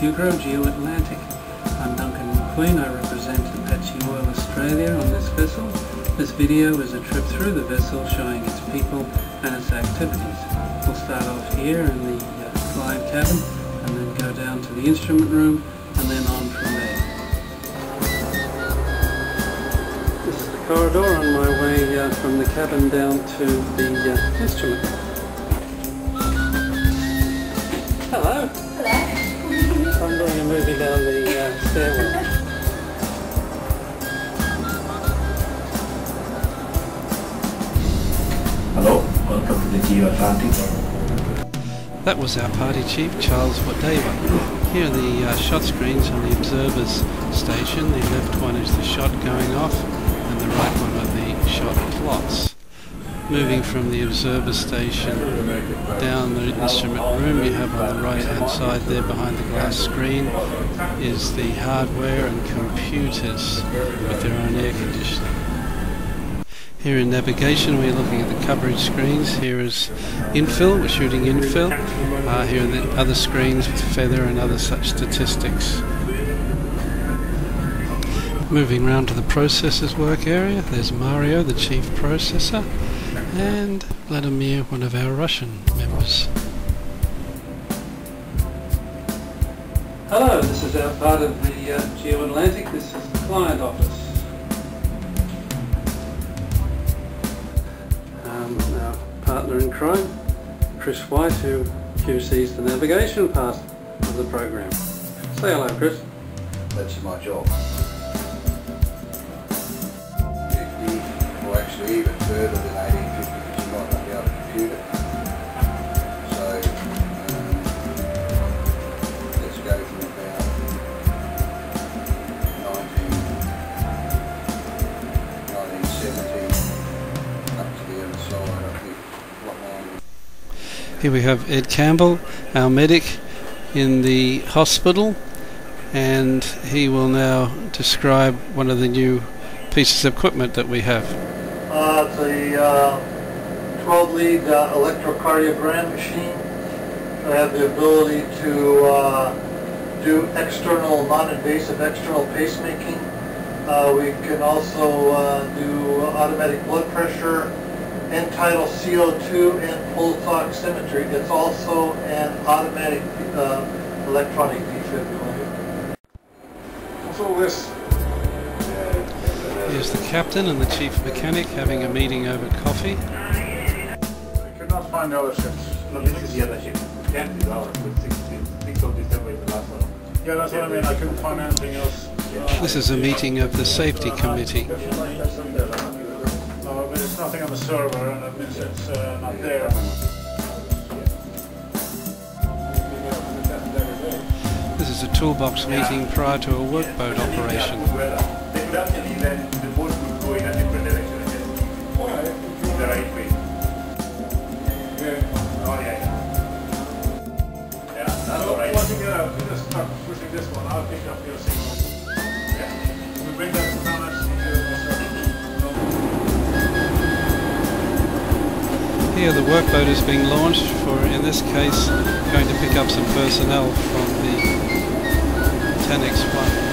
Fugro, Geo Atlantic. I'm Duncan McQueen. I represent Apache Oil Australia on this vessel. This video is a trip through the vessel showing its people and its activities. We'll start off here in the flying cabin and then go down to the instrument room and then on from there. This is the corridor on my way from the cabin down to the instrument. Hello. Hello. I'm doing a movie down the stairwell. Hello, welcome to the Geo Atlantic. That was our party chief, Charles Wadeva. Here are the shot screens on the observer's station. The left one is the shot going off and the right one are the shot plots. Moving from the observer station down the instrument room, you have on the right hand side there behind the glass screen is the hardware and computers with their own air conditioning. Here in navigation we're looking at the coverage screens. Here is infill, we're shooting infill. Here are the other screens with feather and other such statistics. Moving round to the processors work area, there's Mario, the chief processor, and Vladimir, one of our Russian members. Hello, this is our part of the Geo Atlantic. This is the client office. Our partner in crime, Chris White, who QCs the navigation part of the program. Say hello, Chris. That's my job. Or actually even further than 1850 because you might not be able to compute it. So let's go from about 1970 up to the other side, I think. Here we have Ed Campbell, our medic in the hospital, and he will now describe one of the new pieces of equipment that we have. It's a 12-lead electrocardiogram machine. I have the ability to do external, non-invasive external pacemaking. We can also do automatic blood pressure, end-tidal CO2, and pulse oximetry. It's also an automatic electronic defibrillator. What's all this? Here's the captain and the chief mechanic having a meeting over coffee. I could not find the other ships. No, this is the other ship. 10 is ours with 6 of December is the last one. Yeah, that's what I mean. I couldn't find anything else. This is a meeting of the safety committee. But there's nothing on the server, and that means it's not there. This is a toolbox meeting prior to a workboat operation. They could actually then, the boat would go in a different direction again. The right way. Oh yeah. Yeah, that's alright. Once you get out, you just start pushing this one. I'll pick up your signal. Yeah. We bring that to balance. Here the workboat is being launched for, in this case, going to pick up some personnel from the Tanix 1.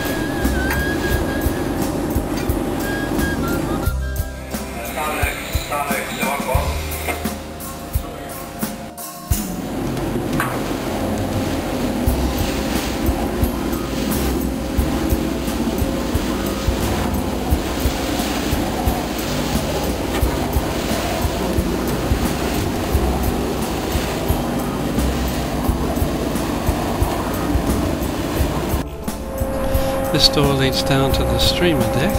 This door leads down to the streamer deck,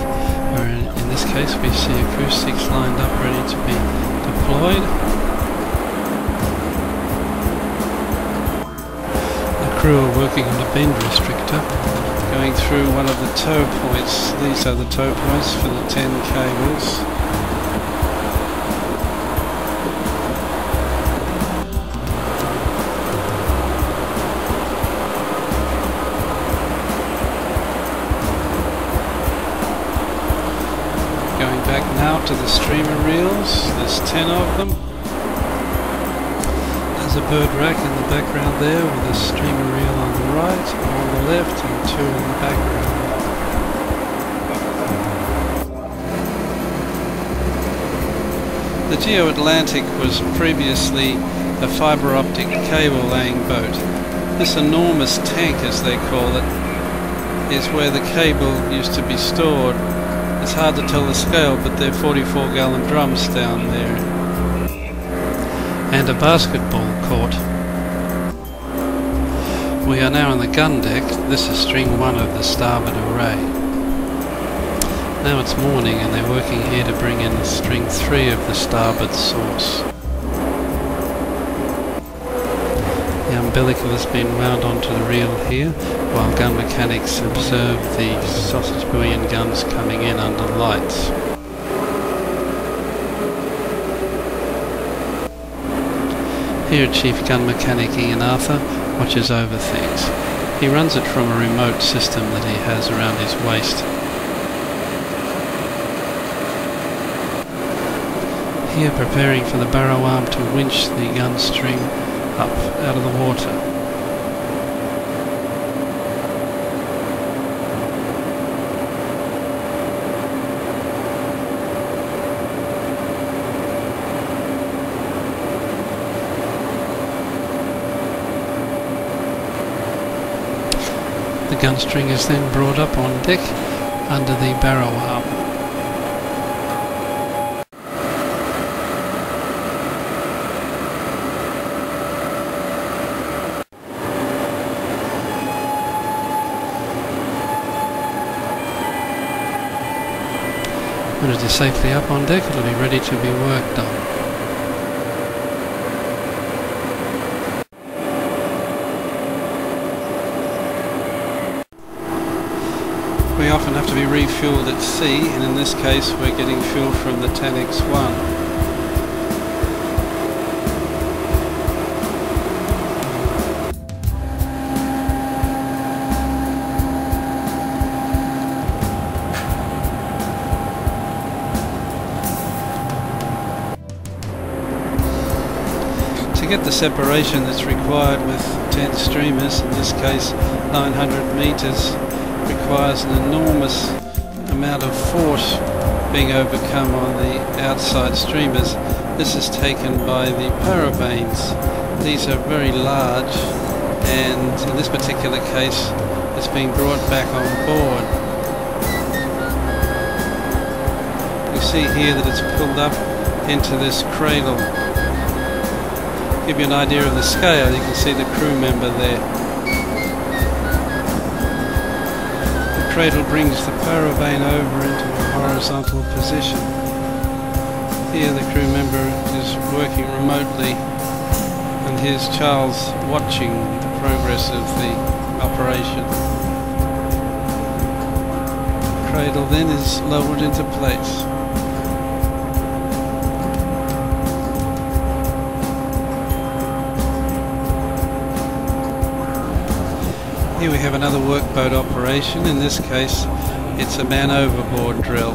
where in this case we see acoustics lined up ready to be deployed. The crew are working on a bend restrictor, going through one of the tow points. These are the tow points for the 10 cables. Back now to the streamer reels, there's 10 of them. There's a bird rack in the background there with a streamer reel on the right, on the left, and two in the background. The Geo Atlantic was previously a fibre optic cable laying boat. This enormous tank, as they call it, is where the cable used to be stored. It's hard to tell the scale, but they're 44-gallon drums down there. And a basketball court. We are now on the gun deck. This is string 1 of the starboard array. Now it's morning and they're working here to bring in string 3 of the starboard source. The umbilical has been wound onto the reel here, while gun mechanics observe the sausage bullion guns coming in under lights. Here Chief Gun Mechanic Ian Arthur watches over things. He runs it from a remote system that he has around his waist. Here preparing for the barrow arm to winch the gun string up out of the water. The gun string is then brought up on deck under the barrow arm. When it is safely up on deck, it will be ready to be worked on. We often have to be refueled at sea, and in this case we're getting fuel from the Tanix 1. To get the separation that's required with 10 streamers, in this case 900 meters, requires an enormous amount of force being overcome on the outside streamers. This is taken by the parabanes. These are very large, and in this particular case it's being brought back on board. You see here that it's pulled up into this cradle. Give you an idea of the scale, you can see the crew member there. The cradle brings the parabane over into a horizontal position. Here the crew member is working remotely, and here's Charles watching the progress of the operation. The cradle then is lowered into place. Here we have another workboat operation. In this case it's a man overboard drill.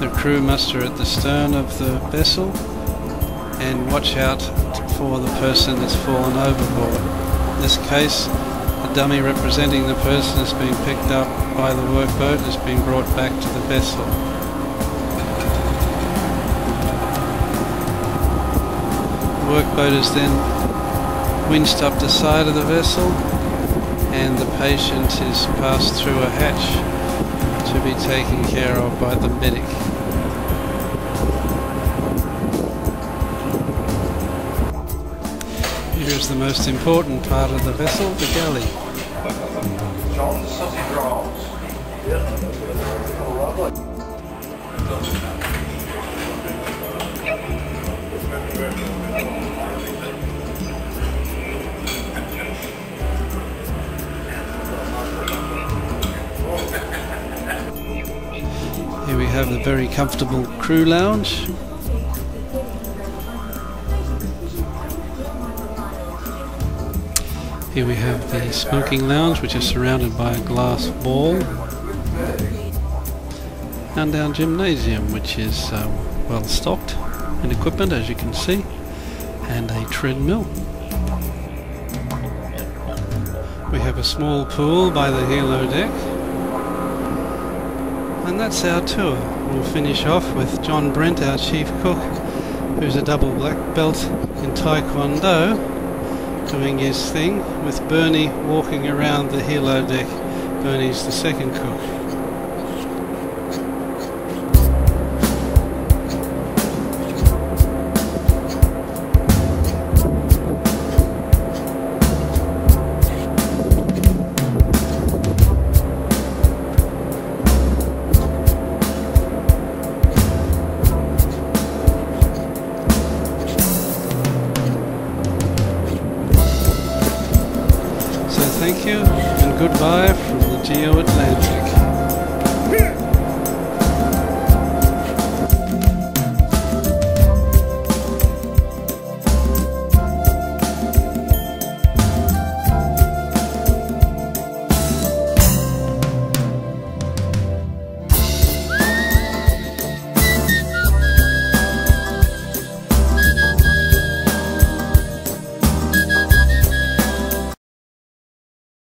The crew muster at the stern of the vessel and watch out for the person that's fallen overboard. In this case a dummy representing the person has been picked up by the workboat and has been brought back to the vessel. The workboat is then winched up the side of the vessel, and the patient is passed through a hatch to be taken care of by the medic. Here is the most important part of the vessel, the galley. Here we have the very comfortable crew lounge. Here we have the smoking lounge, which is surrounded by a glass wall. And our gymnasium, which is well stocked and equipment, as you can see, and a treadmill. We have a small pool by the helo deck, and that's our tour. We'll finish off with John Brent, our chief cook, who's a double black belt in Taekwondo, doing his thing, with Bernie walking around the helo deck. Bernie's the second cook. Thank you and goodbye from the Geo Atlantic.